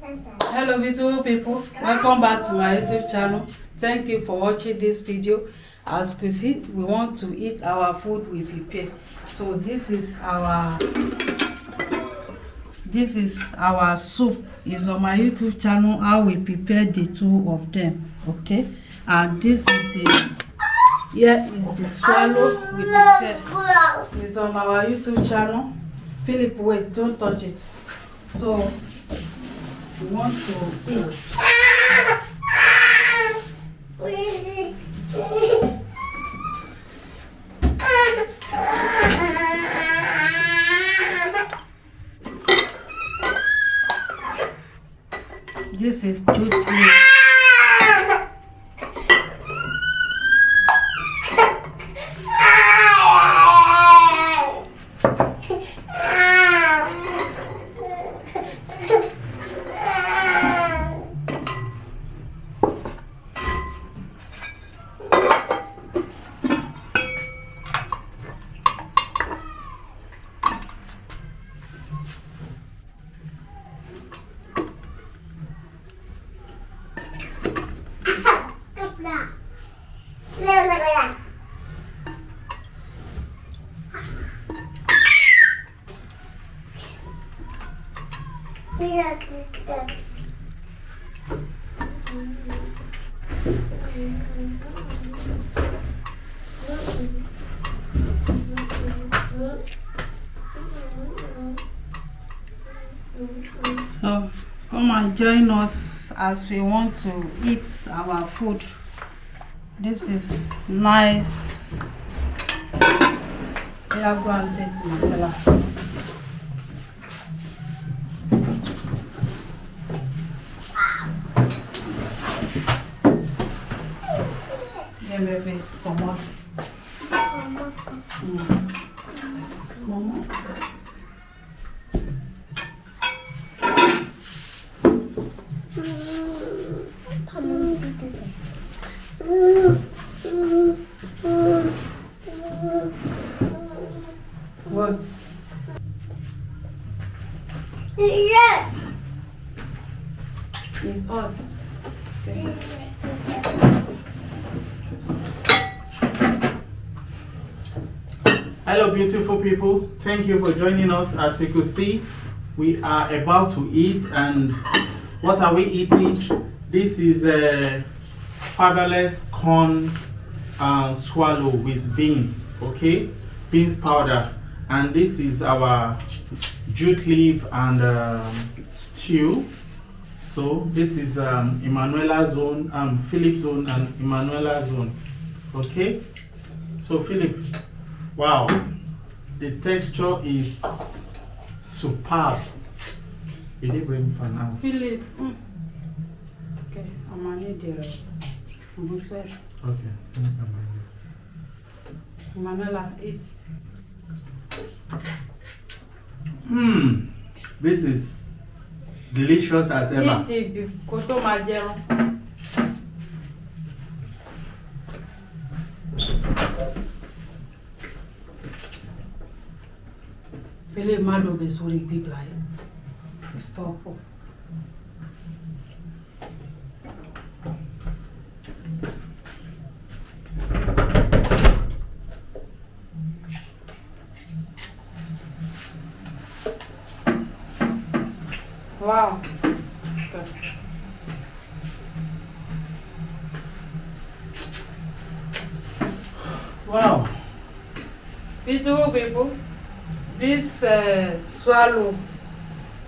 Hello beautiful people, welcome back to my YouTube channel. Thank you for watching this video. As you see, we want to eat our food we prepare. So this is our soup. Is on my YouTube channel how we prepare the two of them. Okay, and this is the swallow we prepare. It's on our YouTube channel. Philip, wait, don't touch it. So we want to eat. This is jute leaf. So come and join us as we want to eat our food. This is nice. Yeah, go and sit, Mandela. Yeah, baby, come on. Mama. What? Yeah. It's hot. Okay. Hello beautiful people, thank you for joining us. As we could see, we are about to eat. And what are we eating? This is a fabulous corn swallow with beans, okay, beans powder. And this is our jute leaf and stew. So this is Emanuela's own, Philip's own and Emanuela's own. Okay, so Philip, wow, the texture is superb. You didn't bring fan out. Philip. Okay, I'm gonna need the sweat. Okay. Manuela, eat. This is delicious as ever. Eat it before to majero. Philip, malo be sorry people. Stop. Wow. Good. Wow. Beautiful people, this swallow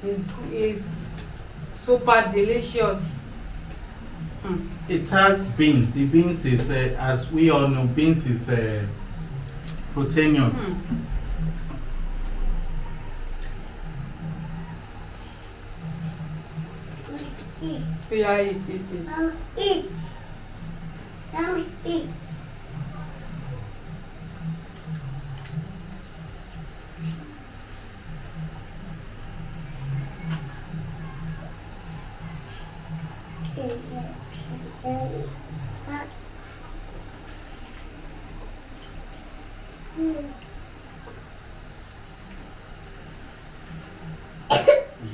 is super delicious. It has beans. The beans is, as we all know, beans is proteinous. Yeah, eat. Eat. Eat.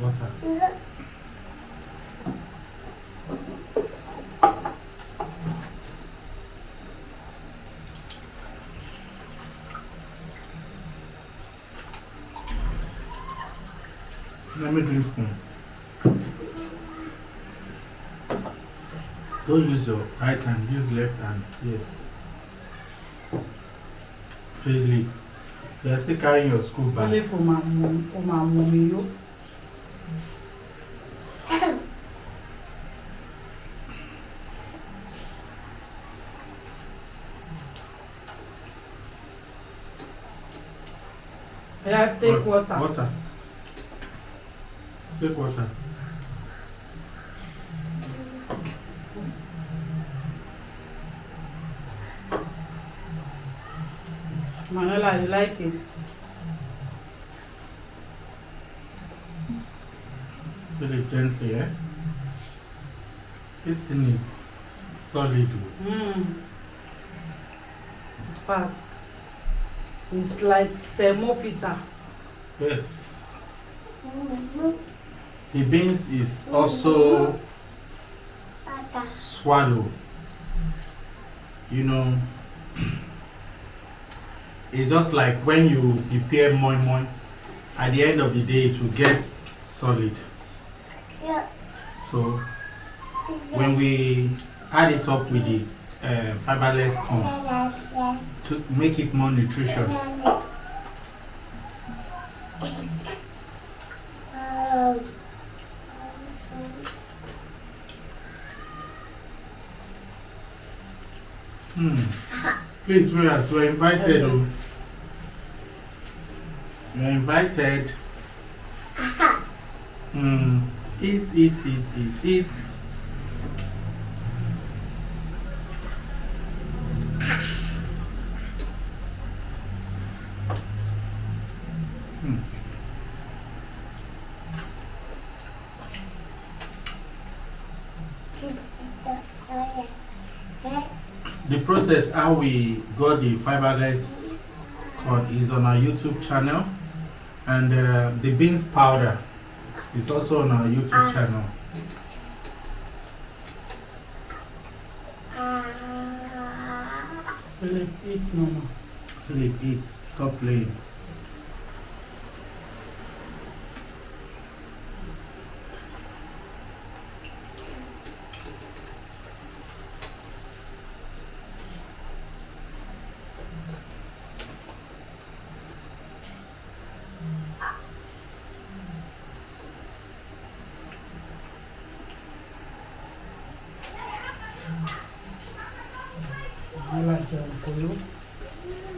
Water. Let me drink spoon. Don't use your right hand, use left hand. Yes. Freely. You are still carrying your school bag. Only for my mommy, yo. Yeah, take water. Water. Take water. Manuela, you like it? Feel it gently, eh? This thing is solid. But it's like semovita. Yes. The beans is also swallow. You know, it's just like when you prepare moi moi, at the end of the day it will get solid. So when we add it up with the fiberless corn to make it more nutritious. Please, viewers, we're invited. You're invited. Eat. The process how we got the fiberless corn is on our YouTube channel, and the beans powder is also on our YouTube channel. Philip, eat normal. Philip, eat. Stop playing.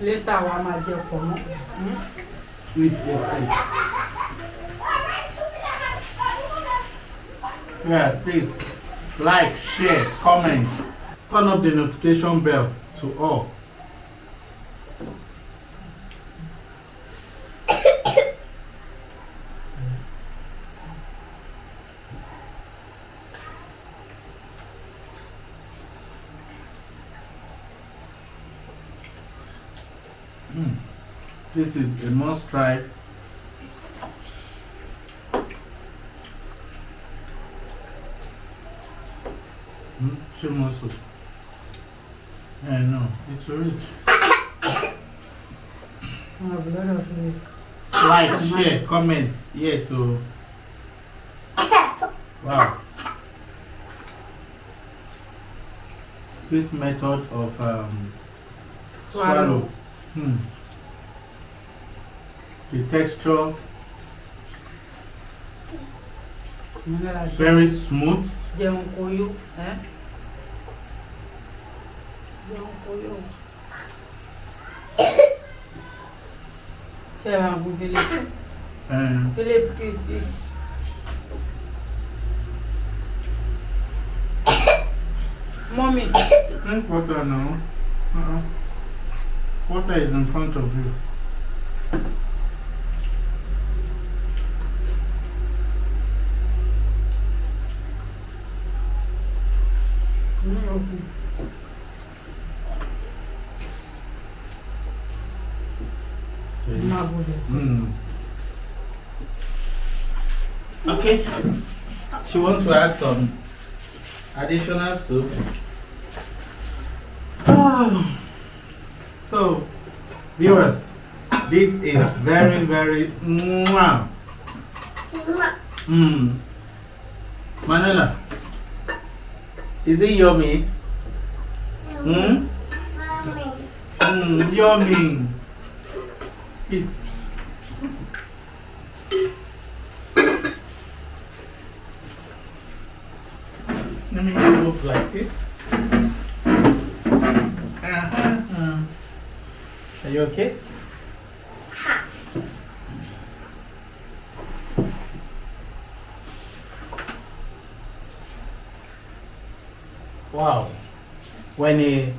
Later, wa ma jẹ pomo. Eat. Yes, please like, share, comment, turn up the notification bell to all. This is a must try. Shimosu. I know, it's rich. Like, share, comments. Yes, so. Wow. This method of swallow. The texture very smooth. Philip, eat. Mommy, drink water now. Water is in front of you. Okay. She wants to add some additional soup. So, viewers, this is very, very Manuela, is it yummy? Yummy. Eat. Let me move like this. Are you okay? Wow. When a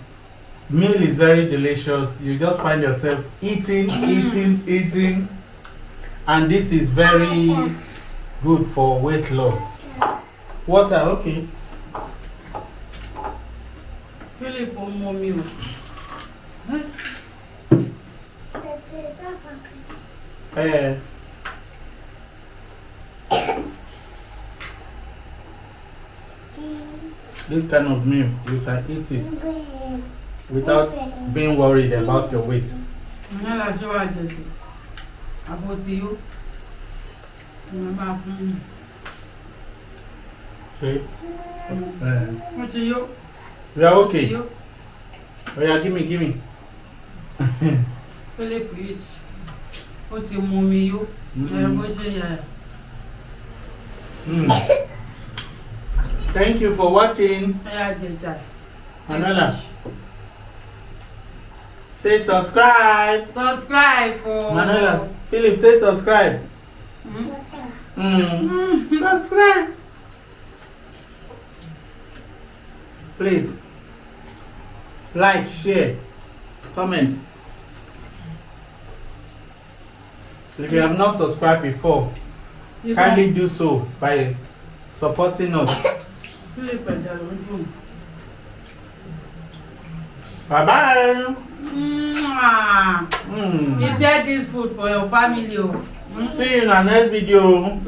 meal is very delicious, you just find yourself eating. And this is very good for weight loss. Water, okay. Philip, mommy. This kind of meal, you can eat it without being worried about your weight. About you. Okay. What are you? You are okay? Oh yeah, give me. Philip, eat. What you mommy you? Thank you for watching. Manuela, say subscribe. Subscribe for Manuela, Philip, say subscribe. Subscribe. Please like, share, comment. If you have not subscribed before, kindly do so by supporting us. Bye-bye. Prepare this food for your family. See you in our next video.